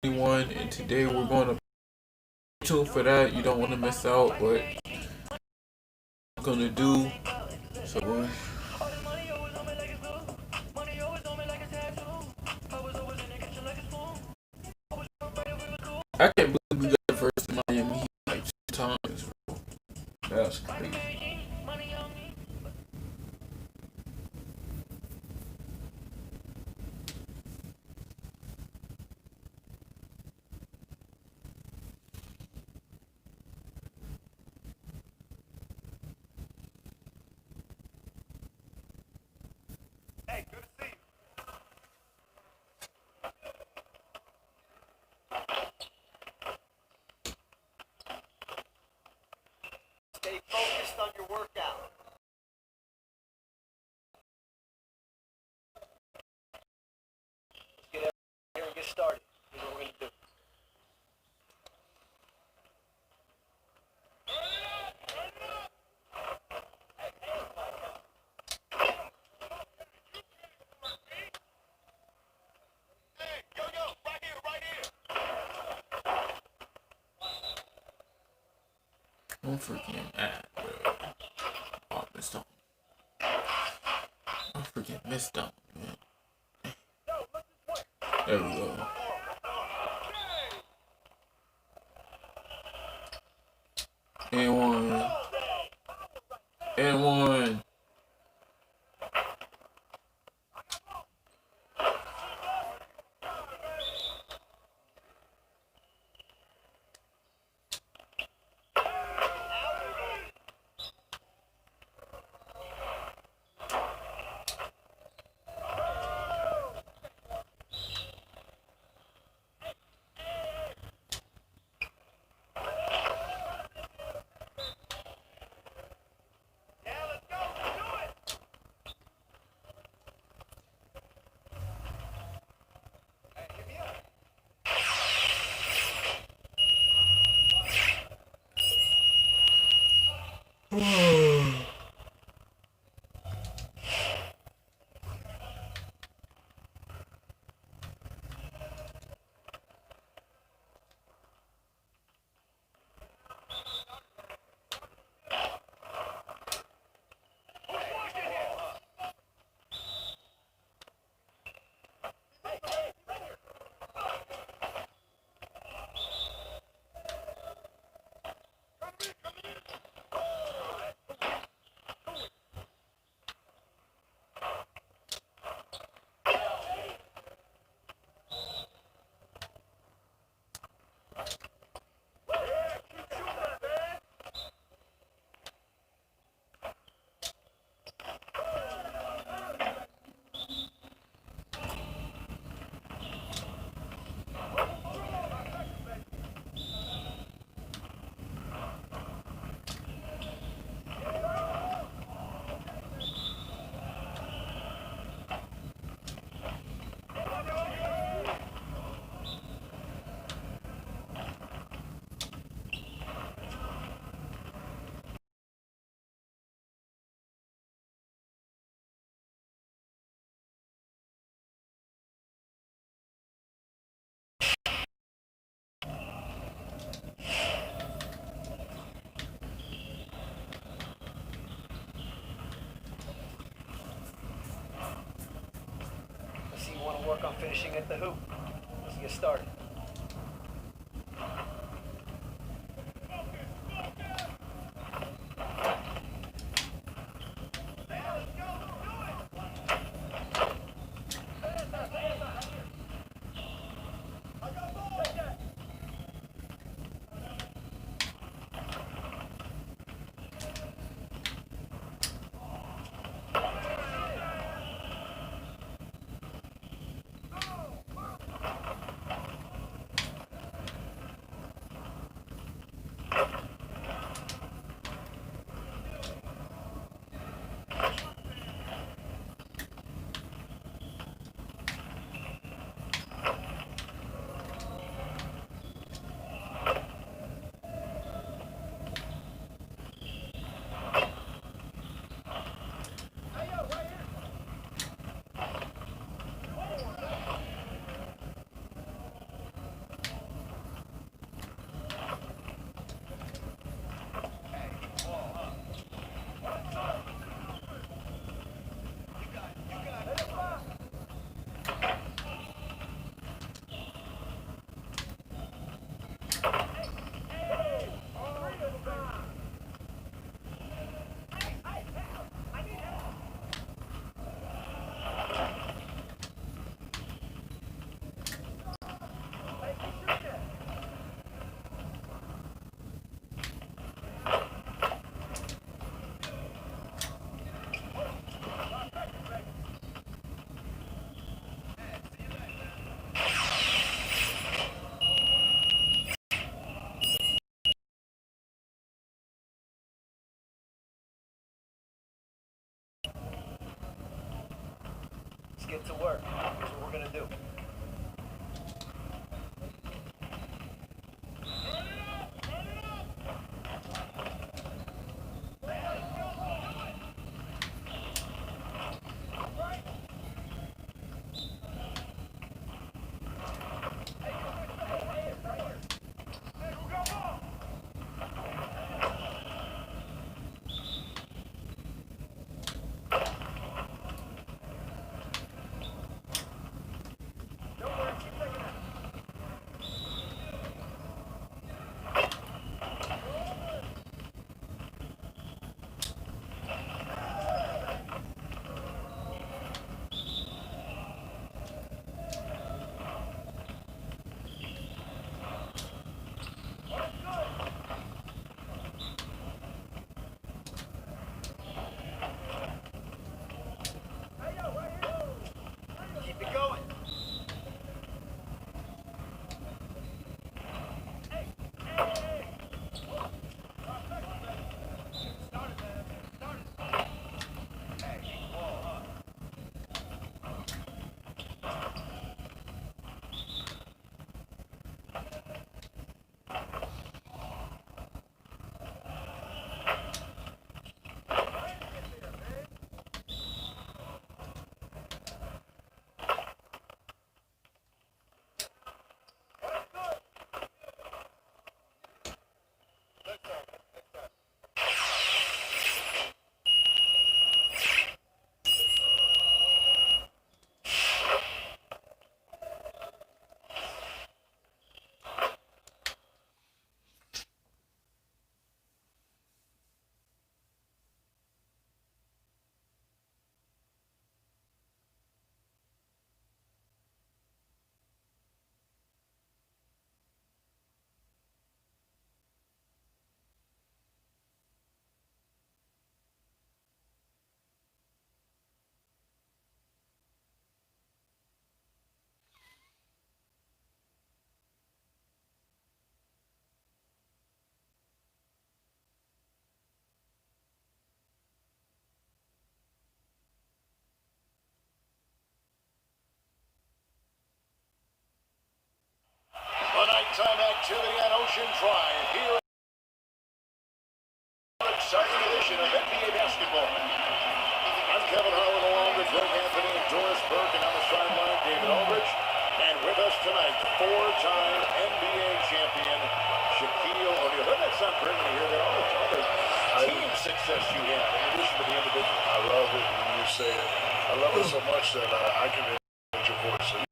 21, and today we're going to tune for that. You don't want to miss out what I'm gonna do. So I can't believe we got first in Miami Heat like 2 times. That's crazy. Stay focused on your workout. Let's get out here and get started. Here's what we're going to do. Don't forget that, bro. Oh, missed on. Don't forget missed on, man. There we go. And one. And one. Let's see, you want to work on finishing at the hoop. Let's get started. get to work. Here's what we're going to do. Keep it going. A nighttime activity on Ocean Drive here. An exciting edition of NBA basketball. I'm Kevin Harlan along with Greg Anthony and Doris Burke, and on the sideline, David Aldridge. And with us tonight, four-time NBA champion Shaquille O'Neal. Doesn't that sound great when you hear that? All the team success you have in addition to the individual. I love it when you say it. I love it so much that I can imitate your voice. So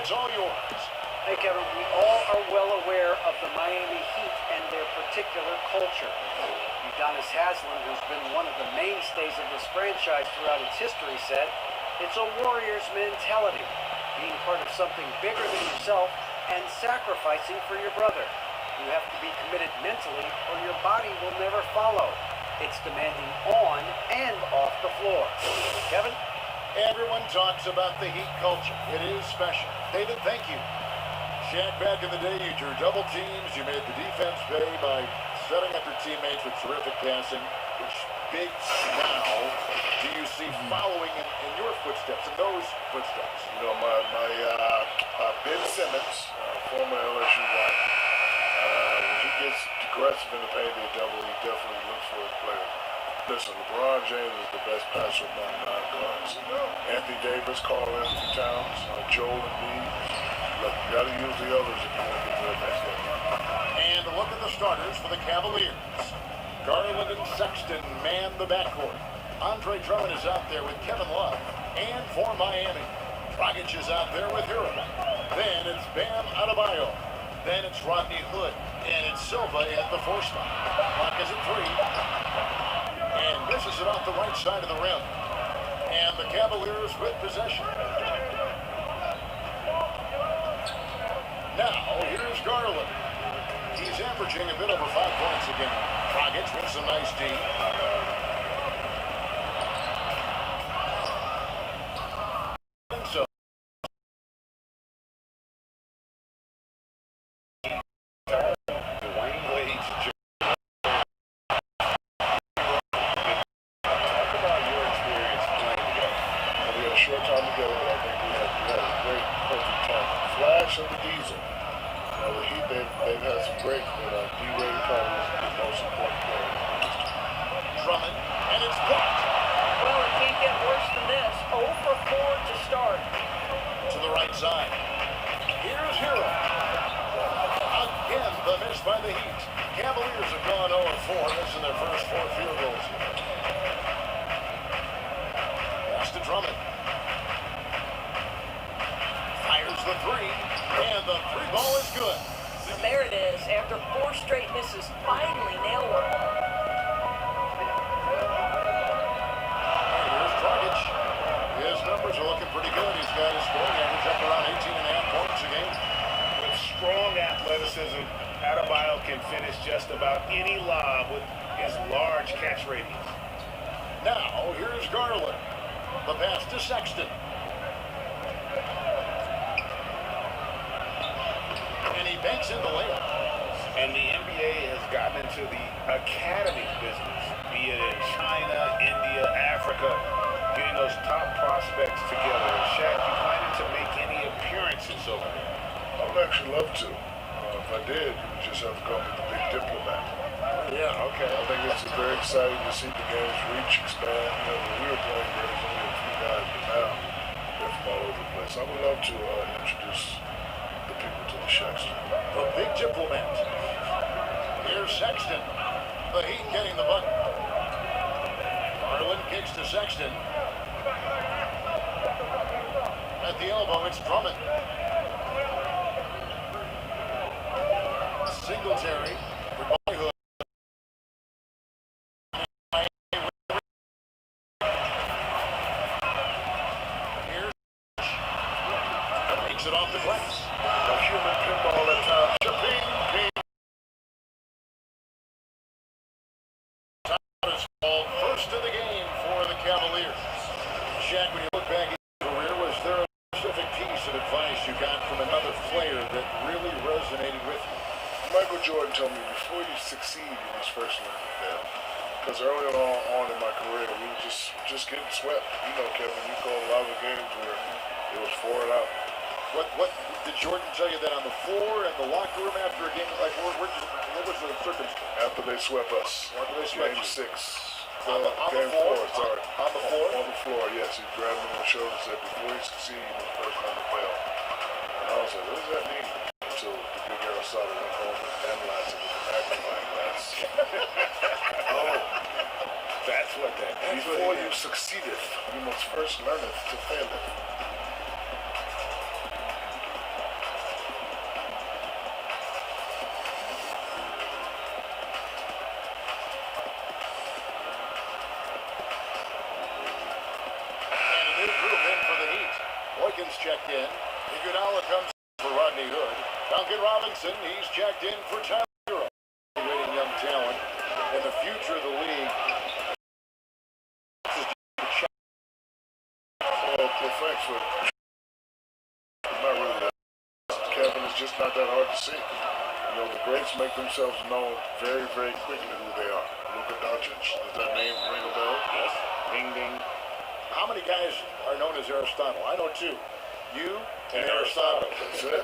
It's all yours. Hey, Kevin, we all are well aware of the Miami Heat and their particular culture. Udonis Haslem, who's been one of the mainstays of this franchise throughout its history, said, it's a warrior's mentality, being part of something bigger than yourself and sacrificing for your brother. You have to be committed mentally or your body will never follow. It's demanding on and off the floor. Kevin? Everyone talks about the Heat culture. It is special. David, thank you. Shaq, back in the day, you drew double teams. You made the defense pay by setting up your teammates with terrific passing. Which big now do you see following in your footsteps, in those footsteps? you know, my Ben Simmons, former LSU guy, when he gets aggressive in the paint, they double. He definitely looks for his player. Listen, LeBron James is the best passer among non-guards. Anthony Davis, Karl Anthony Towns, Joel Embiid. Look, you got to use the others if you want to get to that next level. And look at the starters for the Cavaliers. Garland and Sexton man the backcourt. Andre Drummond is out there with Kevin Love. And for Miami, Dragic is out there with Hero. Then it's Bam Adebayo. Then it's Rodney Hood. And it's Silva at the 4 spot. Clock is at 3. And misses it off the right side of the rim. And the Cavaliers with possession. Now, here's Garland. He's averaging a bit over 5 points again. Dragic with some nice D. great, but D-Wade probably was the most important player. Drummond, and it's blocked. Well, it can't get worse than this. 0 for 4 to start. To the right side. Here's Hero. Again, the miss by the Heat. Cavaliers have gone 0-4, missing their first 4 field goals. Pass to Drummond. Fires the 3, and the 3 ball is good. And there it is. After 4 straight misses, finally nailed one. Here's Dragic. His numbers are looking pretty good. He's got his scoring average up around 18.5 points a game. With strong athleticism, Adebayo can finish just about any lob with his large catch radius. Now, here's Garland. The pass to Sexton. And he banks in the layup. And the NBA has gotten into the academy business, be it in China, India, Africa, getting those top prospects together. Shaq, you planning to make any appearances over there? I would actually love to. If I did, you would just have to call me the big diplomat. Yeah, okay. I think it's very exciting to see the game's reach expand. You know, when we were playing, there was only a few guys, but now they're from all over the place. I would love to introduce the people to the Shaq Center. The big diplomat. Here's Sexton. The Heat getting the bucket. Garland kicks to Sexton. At the elbow, it's Drummond. Singletary for Boyhood. Here's takes it off the glass. A human pinball at times. Ping, ping. Ball first of the game for the Cavaliers. Shaq, when you look back at your career, was there a specific piece of advice you got from another player that really resonated with you? Michael Jordan told me before you succeed, you must first learn to fail. Because early on in my career, we were just getting swept. You know, Kevin, you called a lot of games where it was 4 and out. What did Jordan tell you that on the floor and the locker room after a game? Like, what was the circumstance? After they swept us. After they swept Game you. 6. On the Game floor? 4, sorry. On the floor? On the floor, yes. He grabbed me on the shoulder and said, before you succeed, you must first learn to fail. And I was like, what does that mean? Until the big Aristotle went home and analyzed it with a magnifying glass. That's what that is. Before you succeedeth, you must first learn it to fail it. 's checked in. Iguodala comes for Rodney Hood. Duncan Robinson, he's checked in for Tyler Hero. Waiting young talent in the future of the league. Well, thanks for not really that. Kevin, is just not that hard to see. You know, the greats make themselves known very, very quickly who they are. Luka Doncic, does that name ring a bell? Yes. Ding, ding. How many guys are known as Aristotle? I know two. You and Aristotle. That's it.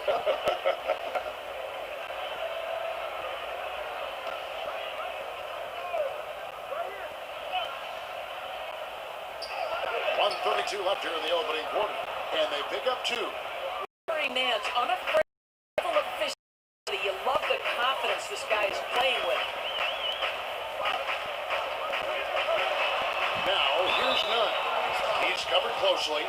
.132 left here in the opening quarter. And they pick up two. Larry Nance, unafraid of efficiency. You love the confidence this guy is playing with. Now, here's Nunn. He's covered closely.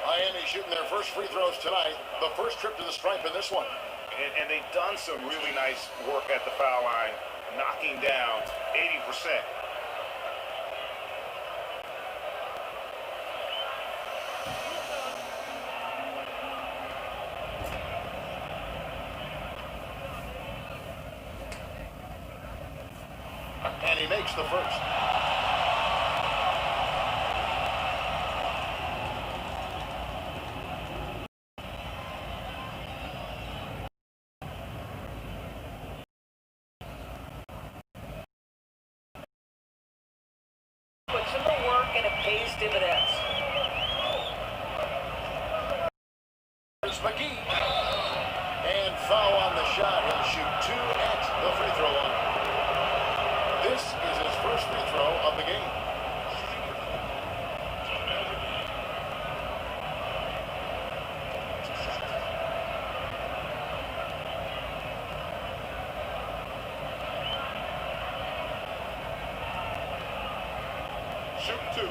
Miami shooting their first free throws tonight. The first trip to the stripe in this one. And they've done some really nice work at the foul line, knocking down 80%. And he makes the first. Puts in the work and it pays dividends. There's McGee. And foul on the shot. He'll shoot 2 at the free throw line. This is his first free throw of the game. Shoot 2.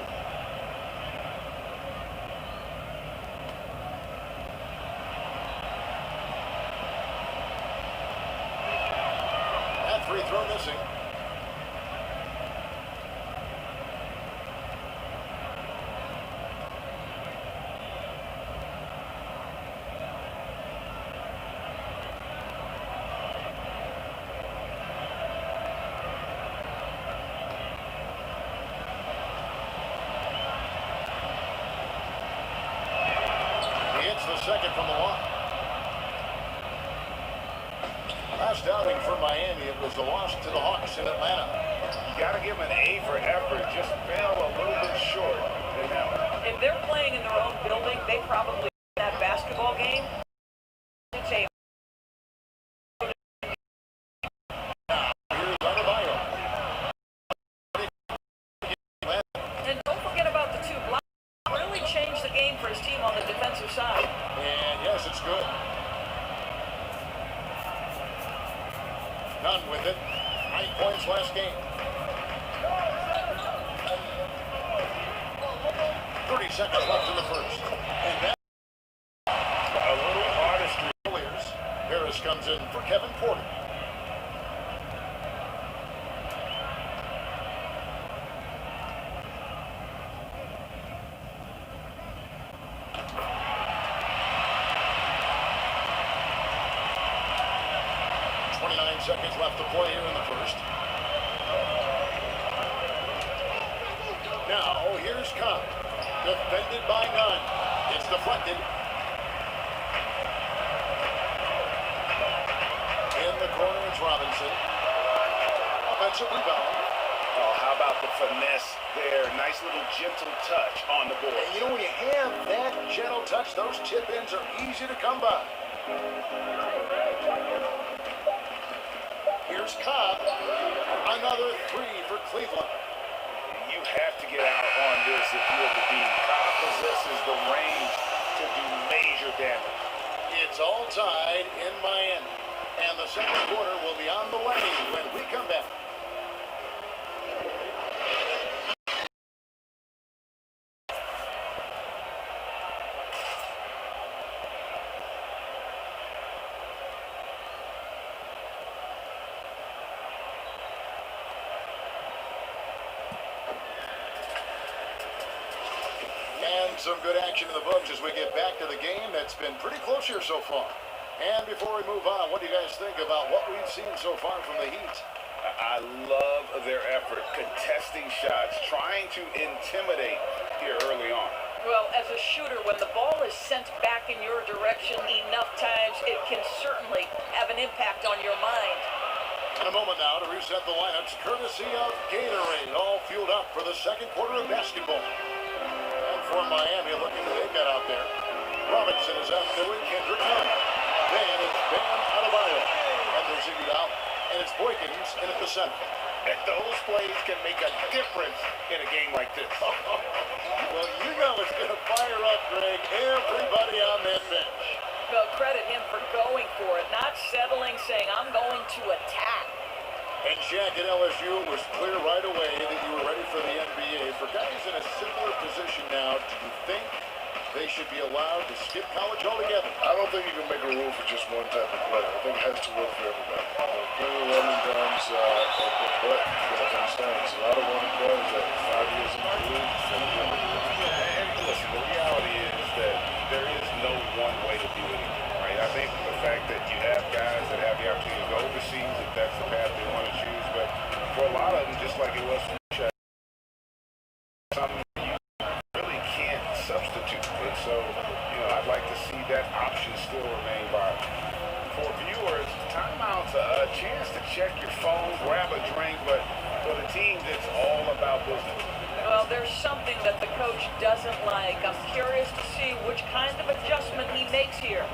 That free throw missing. He hits the second from the line. Last outing for Miami, it was the loss to the Hawks in Atlanta. You got to give them an A for effort. Just fell a little bit short in that one. If they're playing in their own building, they probably win that basketball game. It's a Here's Adebayo. And don't forget about the 2 blocks. Really changed the game for his team on the defensive side. And yes, it's good. None with it. 9 points last game. 30 seconds left in the first. And that A little artistry. Cavaliers. Harris comes in for Kevin Porter. Seconds left to play here in the first. Now, here's Cobb. Defended by none. It's deflected. In the corner, it's Robinson. Offensive rebound. Oh, how about the finesse there? Nice little gentle touch on the board. And you know, when you have that gentle touch, those chip-ins are easy to come by. Here's Cobb. Another 3 for Cleveland. You have to get out on this if you're the team. Cobb possesses the range to do major damage. It's all tied in Miami. And the second quarter will be on the way when we come back. Some good action in the books as we get back to the game that's been pretty close here so far. And before we move on, what do you guys think about what we've seen so far from the Heat? I love their effort, contesting shots, trying to intimidate here early on. Well, as a shooter, when the ball is sent back in your direction enough times, it can certainly have an impact on your mind. In a moment now to reset the lineups, courtesy of Gatorade, all fueled up for the second quarter of basketball. For Miami, look at what they've got out there. Robinson is out there with Kendrick Nunn. Then it's Bam Adebayo. And there's Iguodala. And it's Boykins in at the center. And those plays can make a difference in a game like this. Well, you know it's going to fire up, Greg, everybody on that bench. Well, credit him for going for it, not settling, saying, I'm going to attack. And Shaq at LSU was clear right away that you were ready for the NBA. For guys in a similar position now, do you think they should be allowed to skip college altogether? I don't think you can make a rule for just one type of player. I think it has to work for everybody. Clearly, one and done's but you have to understand, it's a lot of one and dones that 5 years in the league. And listen, the reality is that there is no one way to do it, right? I think the fact that you have guys that have the opportunity to go overseas, if that's the path they want to choose, but for a lot of them, just like it was for Shaq, something you really can't substitute. And so, I'd like to see that option still remain viable. For viewers, timeout's a chance to check your phone, grab a drink, but for the team, it's all about business. Well, there's something that the coach doesn't like. I'm curious to see which kind of adjustment he makes here.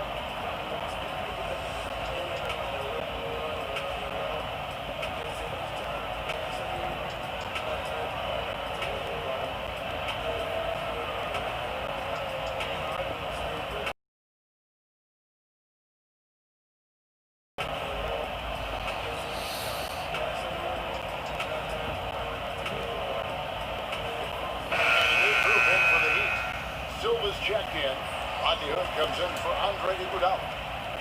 Rodney Hood comes in for Andre Iguodala.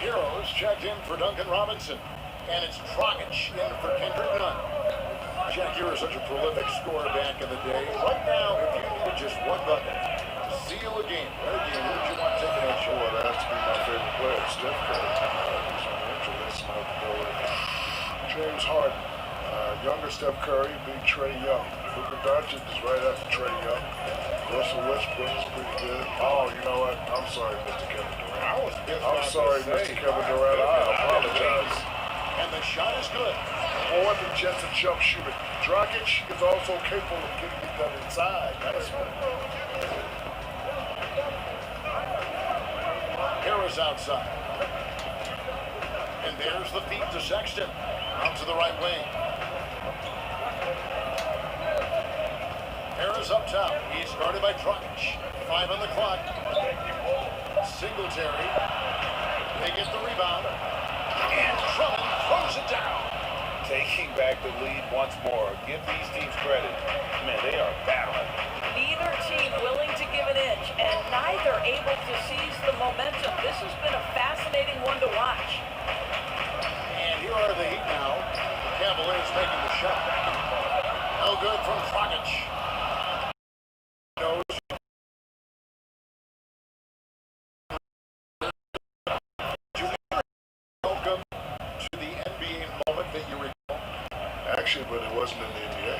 Heroes checked in for Duncan Robinson. And it's Dragic in for Kendrick Nunn. Jack, you were such a prolific scorer back in the day. Right now, if you needed just one bucket to seal a game, who would you want taking that shot? Well, that has to be my favorite player, Steph Curry. He's on the entry list, and I'll go with James Harden. Younger Steph Curry, big Trae Young. Luka Doncic is right after Trae Young. Russell Westbrook is pretty good. Oh, you know what? I'm sorry, Mr. Kevin Durant. I'm sorry, Mr. Kevin Durant. I apologize. And the shot is good. More than just a jump shooter. Dragic is also capable of getting it done inside. That's Harris outside. And there's the feed to Sexton. Out to the right wing. Harris up top. He's guarded by Dragic. 5 on the clock. Singletary. They get the rebound. And Drummond throws it down. Taking back the lead once more. Give these teams credit. Man, they are battling. Neither team willing to give an inch, and neither able to seize the momentum. This has been a fascinating one to watch. And here are the Heat now. The Cavaliers making the shot. No good from Dragic. Welcome to the NBA moment that you recall. actually, but it wasn't in the NBA.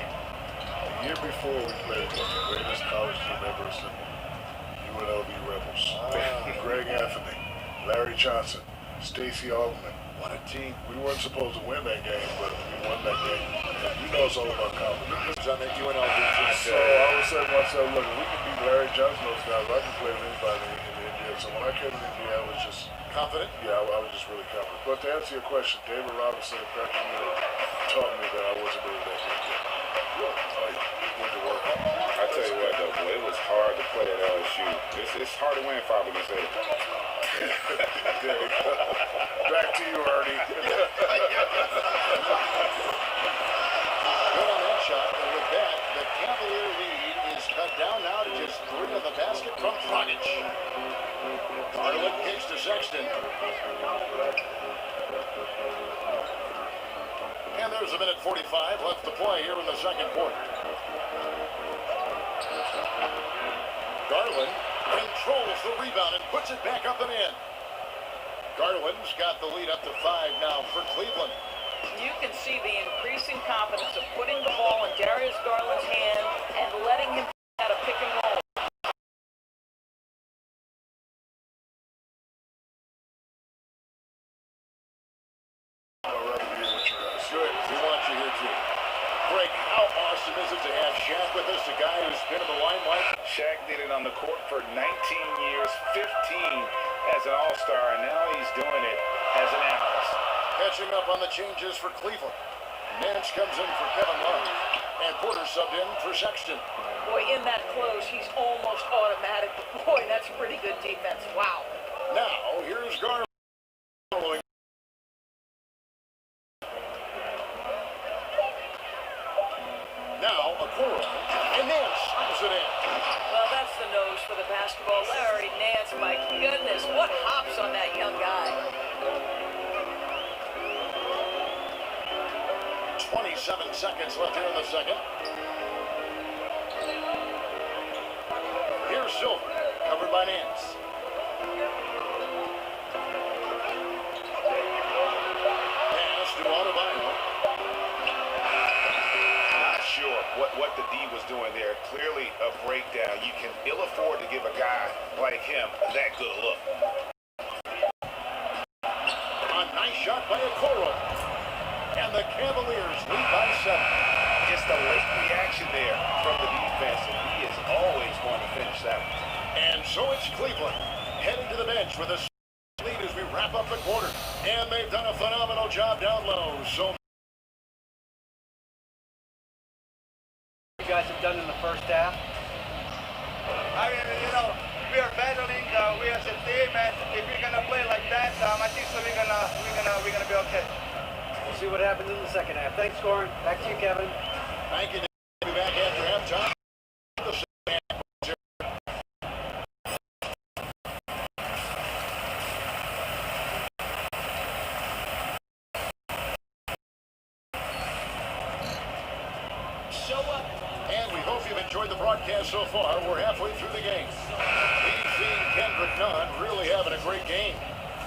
The year before, we played against the greatest college team ever assembled, UNLV Rebels. Greg Anthony, Larry Johnson, Stacey Augmon. What a team. We weren't supposed to win that game, but we won that game. And you know it's all about confidence. On that UNLV team. So I was saying to myself, look, if we can beat Larry Johnson, those guys, I can play with anybody in the NBA. So when I came to the NBA, I was just Confident? Yeah, I was just really confident. But to answer your question, David Robinson and Patrick Miller taught me that I wasn't really that good yet. Went to work. I tell you what, though, boy, it was hard to play at LSU. It's hard to win 5 against 8. Back to you, Ernie. Good on that shot. And with that, the Cavalier lead is cut down now to just 3 on the basket from Dragic. Garland kicks to Sexton. And there's a minute 45 left to play here in the second quarter. Garland controls the rebound and puts it back up and in. Garland's got the lead up to 5 now for Cleveland. You can see the increasing confidence of putting the ball in Darius Garland's hand and letting him out a pick and roll. Good. We want you here too. Greg, how awesome is it to have Shaq with us, a guy who's been in the limelight? Shaq did it on the court for 19 years, 15 as an all-star, and now he's doing it as an analyst. Catching up on the changes for Cleveland. Nance comes in for Kevin Love. And Porter subbed in for Sexton. Boy, in that close, he's almost automatic. Boy, that's pretty good defense. Wow. Now, here's Garland. Now, Okoro. And Nance slams it in. Well, that's the nose for the basketball. Larry Nance, my goodness, what hops on that young guy. 27 seconds left here in the second. Here's Silver, covered by Nance. Pass to Adebayo. Not sure what the D was doing there. Clearly a breakdown. You can ill afford to give a guy like him that good look. A nice shot by Okoro. And the Cavaliers lead by 7. Just a late reaction there from the defense, and he is always going to finish that one. And so it's Cleveland heading to the bench with a lead as we wrap up the quarter. And they've done a phenomenal job down low. So You guys have done in the first half? I mean, we are battling. We as a team, and if we're gonna play like that, I think so we're gonna be okay. We'll see what happens in the second half. Thanks, Goran. Back to you, Kevin. thank you. We'll be back after halftime. the broadcast so far. We're halfway through the game. We've seen Kendrick Nunn really having a great game.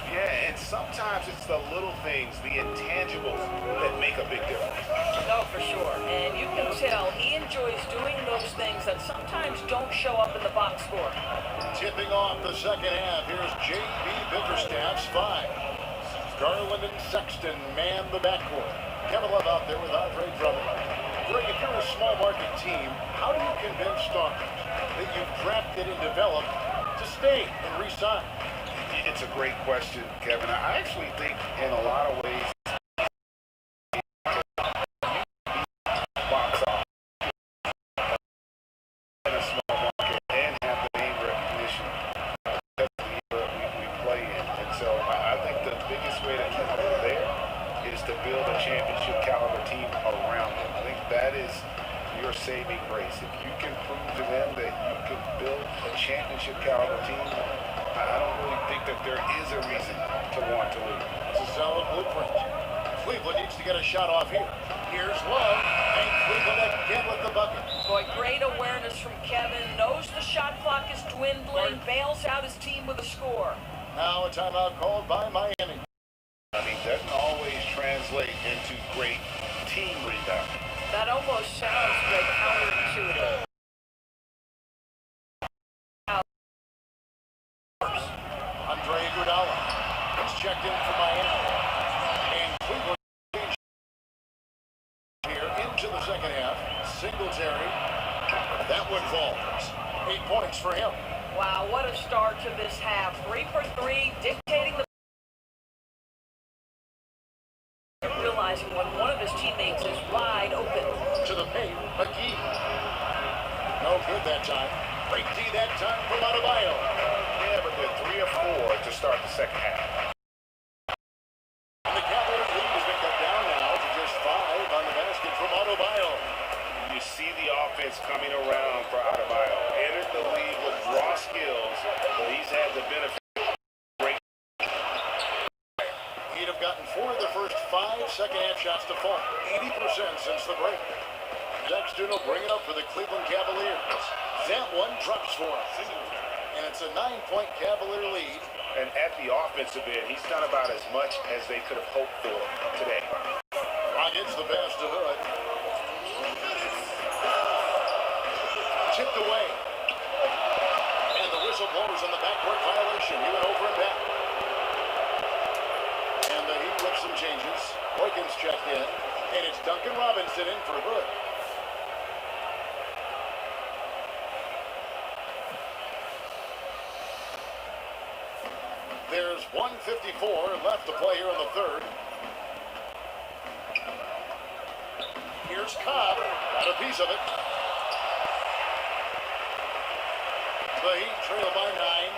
Yeah, and sometimes it's the little things, the intangibles, that make a big difference. No, for sure. And you can tell he enjoys doing those things that sometimes don't show up in the box score. Tipping off the second half, here's J.B. Bickerstaff's 5. Garland and Sexton man the backcourt. Kevin Love out there with Andre Drummond. Greg, if you're a small market team, how do you convince stars that you've drafted and developed to stay and re-sign? It's a great question, Kevin. I actually think in a lot of ways, box office in a small market and have the name recognition because of the era we play in. And so I think the biggest way to get there is to build a championship caliber team around them. I think that is your saving grace. If you can prove to them that you can build a championship caliber team, I don't really think that there is a reason to want to leave. It's a solid blueprint. Cleveland needs to get a shot off here. Here's Love, and Cleveland again with the bucket. Boy, great awareness from Kevin. Knows the shot clock is dwindling. Bails out his team with a score. Now a timeout called by Miami. I mean, doesn't always translate into great team rebound. That almost sounds like counterintuitive. Andre Iguodala is checked in for Miami. And Cleveland here into the second half. Singletary. That one falls. 8 points for him. Wow, what a start to this half. 3 for 3, dictating the... Realizing when one of his teammates is wide open. To the paint, McGee. No good that time. Great D that time from Adebayo. Yeah, but they're 3 or 4 to start the second half. And the Cavaliers lead has been cut down now to just 5 on the basket from Adebayo. You see the offense coming around for Adebayo. Entered the league with raw skills, but he's had the benefit. He'd have gotten 4 of the first 5 second-half shots to fall. 80% since the break. Sexton will bring it up for the Cleveland Cavaliers. That one drops for him. And it's a 9-point Cavalier lead. And at the offensive end, he's done about as much as they could have hoped for today. Rockets the pass to Hood. Tipped away. And the whistle blows on the backcourt violation. He went over and back. And the Heat with some changes. Boykins checked in. And it's Duncan Robinson in for Hood. There's 1:54 left to play here in the third. Here's Cobb. Got a piece of it. The Heat trail by 9.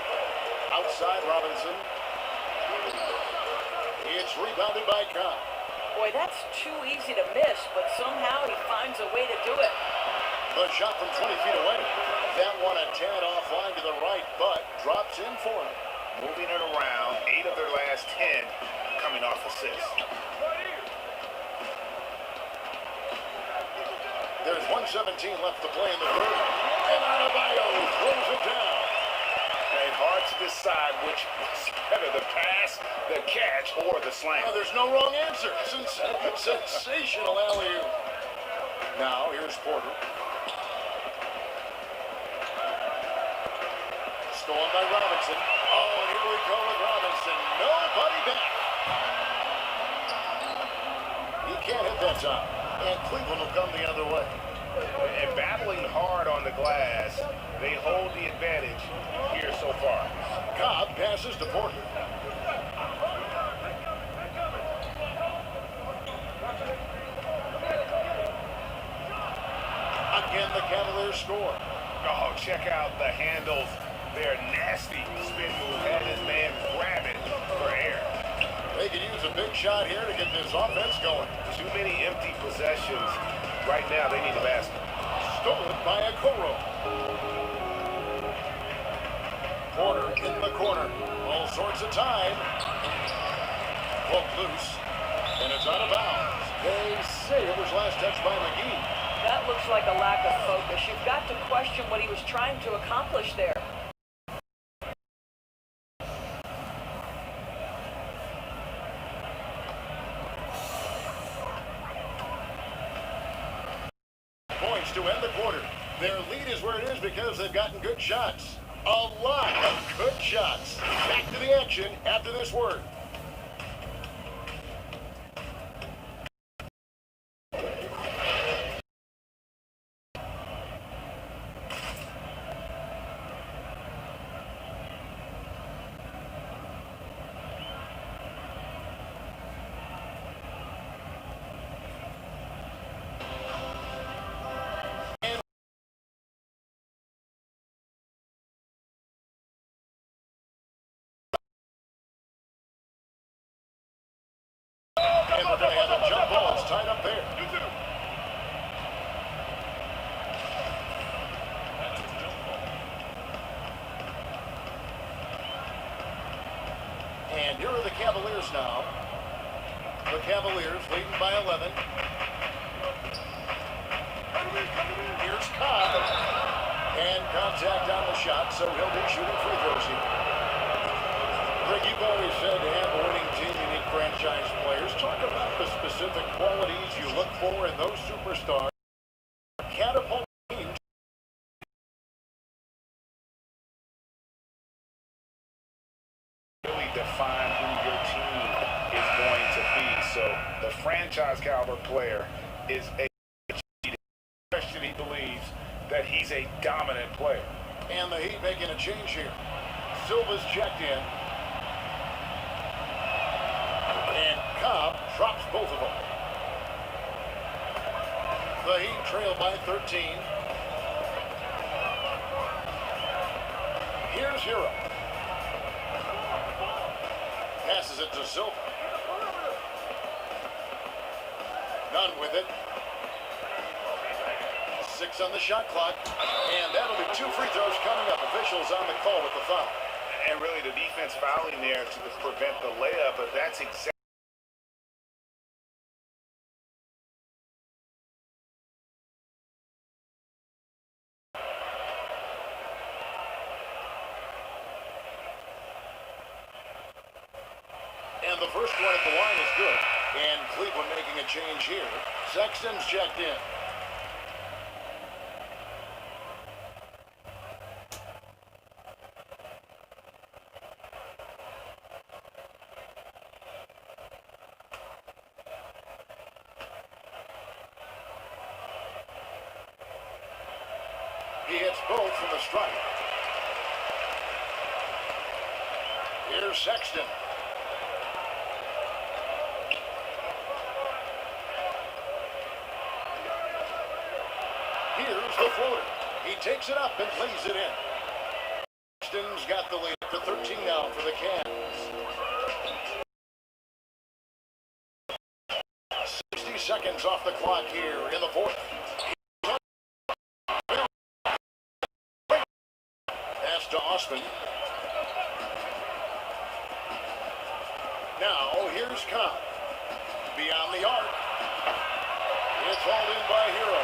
Outside Robinson. It's rebounded by Cobb. Boy, that's too easy to miss, but somehow he finds a way to do it. The shot from 20 feet away. That one a tad offline to the right, but drops in for him. Moving it around, 8 of their last 10 coming off assists. There's 1:17 left to play in the third. And Adebayo throws it down. And hard to decide which was better, the pass, the catch, or the slam. Oh, there's no wrong answer. Sensational alley-oop. Now, here's Porter. Stolen by Robinson. Oh, and here we go with Robinson. Nobody back. He can't hit that time. And Cleveland will come the other way. And battling hard on the glass, they hold the advantage here so far. Cobb passes to Porter. Again, the Cavaliers score. Oh, check out the handles. They're nasty. Spin move had his man grab it for air. They could use a big shot here to get this offense going. Too many empty possessions. Right now, they need a basket. Stolen by Okoro. Porter in the corner. All sorts of time. Pulled loose. And it's out of bounds. They say it was last touched by McGee. That looks like a lack of focus. You've got to question what he was trying to accomplish there. Points to end the quarter. Their lead is where it is because they've gotten good shots. A lot of good shots. Back to the action after this word. And we're going to have the jump balls tied up there. And here are the Cavaliers now. The Cavaliers leading by 11. Here's Cobb. And contact on the shot, so he'll be shooting free throws here. Greg, you've always said to have a winning team, you need franchise players. Talk about the specific qualities you look for in those superstars. Catapult teams. Really define who your team is going to be. So the franchise caliber player is a question. He believes that he's a dominant player. And the Heat making a change here. Silva's checked in. And Cobb drops both of them. The Heat trail by 13. Here's Hero. Passes it to Silva. None with it. 6 on the shot clock. And that'll be 2 free throws coming up. Officials on the call with the foul. And really the defense fouling there to prevent the layup, but that's exactly and the first one at the line is good. And Cleveland making a change here. Sexton's checked in. He hits both from the stripe. Here's Sexton. Here's the floater. He takes it up and lays it in. Sexton's got the lead to 13 now for the Cavs. 60 seconds off the clock here in the fourth. Pass to Osman. Now here's Cobb. Beyond the arc. It's hauled in by Hero.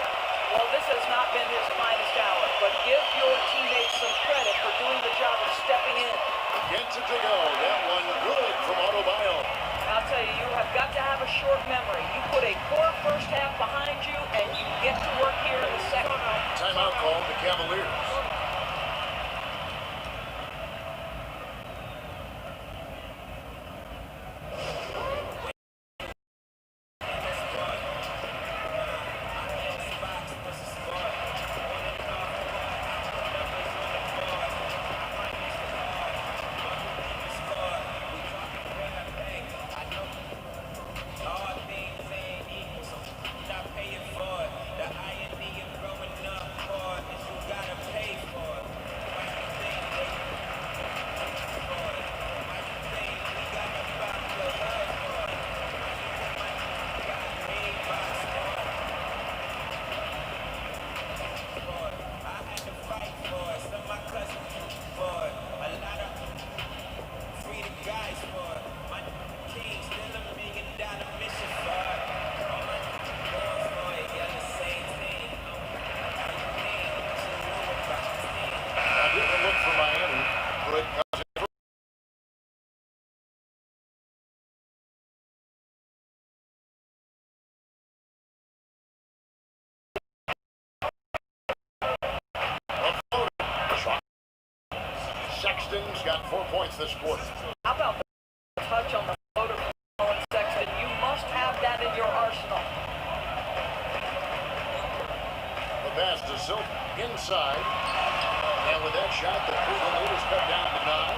Well, this has not been his finest hour, but give your teammates some credit for doing the job of stepping in. Gets it to go. That one good from Adebayo. I'll tell you, you have got to have a short memory. You put a poor first half behind you, and you get to work here in the second. Timeout called the Cavaliers. got 4 points this quarter. How about the touch on the floater from Colin Sexton? You must have that in your arsenal. The pass to Silk inside. And with that shot, the Cleveland lead is cut down to 9.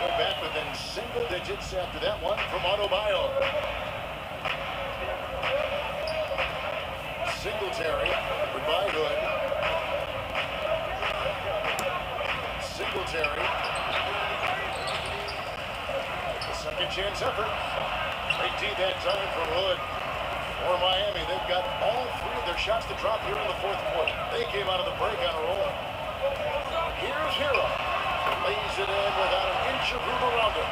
We're back within single digits after that one from Adebayo. Singletary, goodbye Hood. Singletary. The second chance effort. Great D that time from Hood. For Miami, they've got all 3 of their shots to drop here in the fourth quarter. They came out of the break on a roll. Here's Hero. Lays it in without an inch of room around him.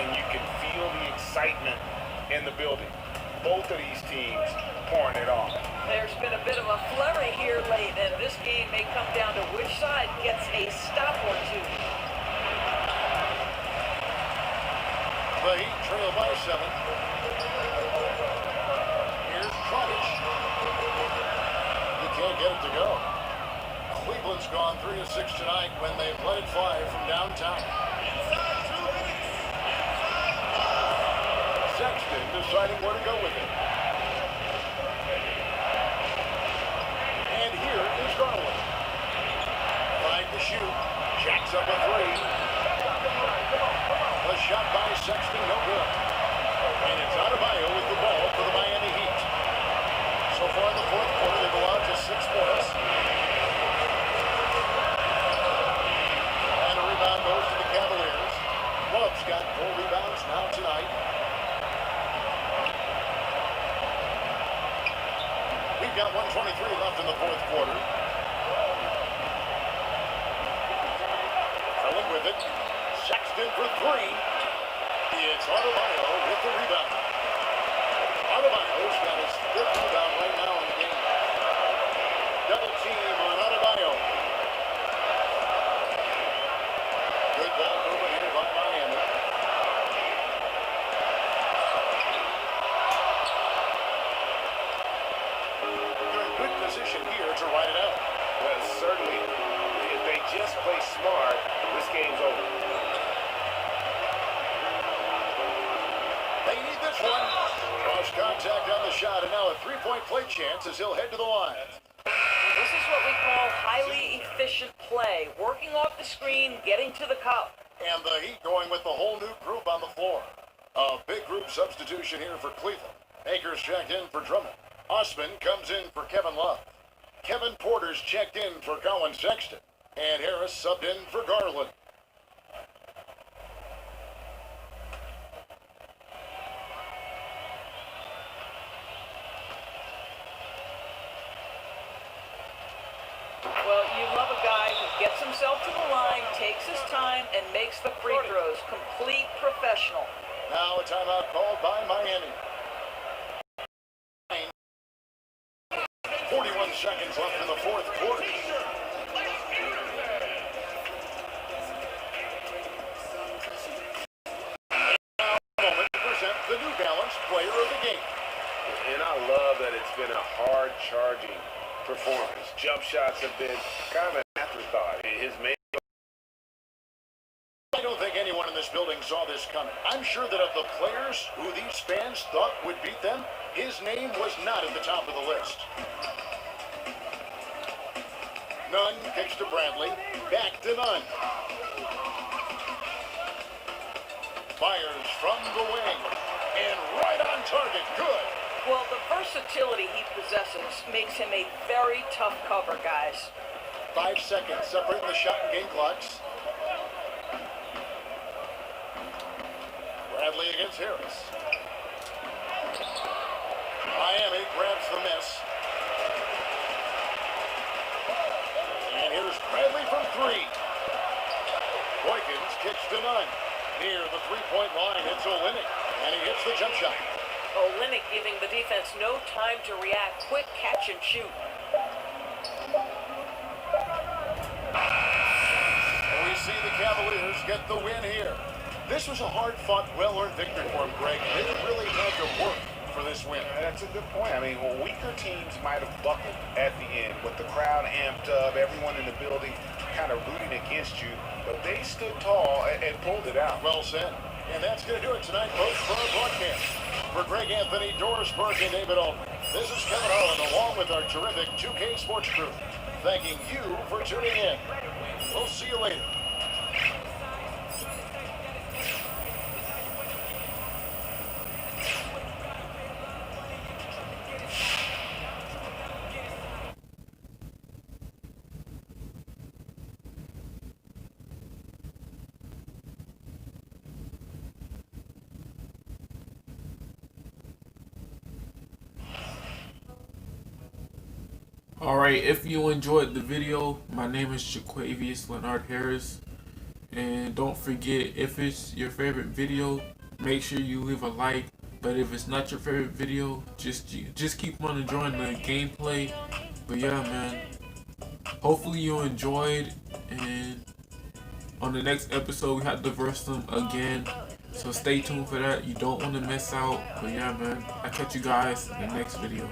And you can feel the excitement in the building. Both of these teams pouring it on. There's been a bit of a flurry here late, and this game may come down to which side gets a stop or two. The Heat trail by 7. Here's Dragic. He can't get it to go. Cleveland's gone 3 of 6 tonight when they've let it fly from downtown. Sexton deciding where to go with it. And here is Garland. Trying to shoot. Jacks up a 3. A shot by Sexton, no good. And it's Adebayo with the ball for the Miami Heat. So far in the fourth quarter, they've allowed just 6 points. And a rebound goes to the Cavaliers. Love's got 4 rebounds now tonight. We've got 1:23 left in the fourth quarter. Curling with it. Sexton for 3. It's Adebayo with the rebound. Adebayo's got his 5th rebound right now in the game. Double team on Adebayo. Good ball movement here by Miami. They're in good position here to ride it out. Well, certainly, if they just play smart, this game's over. They need this one. Cross contact on the shot, and now a 3-point play chance as he'll head to the line. This is what we call highly efficient play. Working off the screen, getting to the cup. And the Heat going with the whole new group on the floor. A big group substitution here for Cleveland. Akers checked in for Drummond. Osman comes in for Kevin Love. Kevin Porter's checked in for Colin Sexton. And Harris subbed in for Garland. Well, you love a guy who gets himself to the line, takes his time, and makes the free throws. Complete professional. Now a timeout called by Miami. 41 seconds left in the fourth quarter. Now a moment to present the New Balance Player of the Game. And I love that it's been a hard-charging performance. Jump shots have been kind of an afterthought. His main. I don't think anyone in this building saw this coming. I'm sure that of the players who these fans thought would beat them, his name was not at the top of the list. Nunn kicks to Bradley. Back to Nunn. Fires from the wing. And right on target. Good. Well, the versatility he possesses makes him a very tough cover, guys. 5 seconds separating the shot and game clocks. Bradley against Harris. Miami grabs the miss. And here's Bradley from 3. Boykins kicks to Nunn. Near the three-point line, it's Olynyk. And he hits the jump shot. Olynyk giving the defense no time to react. Quick catch and shoot. And we see the Cavaliers get the win here. This was a hard-fought, well-earned victory for him, Greg. They really had to work for this win. That's a good point. I mean, weaker teams might have buckled at the end with the crowd amped up, everyone in the building kind of rooting against you, but they stood tall and pulled it out. Well said. And that's going to do it tonight, folks, for our broadcast. For Greg Anthony, Doris Burke, and David Altman, this is Kevin Harlan along with our terrific 2K Sports crew, thanking you for tuning in. We'll see you later. Alright, if you enjoyed the video, my name is Jaquavius Leonard Harris. And don't forget, if it's your favorite video, make sure you leave a like. But if it's not your favorite video, just keep on enjoying the gameplay. But yeah, man, hopefully you enjoyed. And on the next episode, we have to verse them again. So stay tuned for that. You don't want to miss out. But yeah, man, I'll catch you guys in the next video.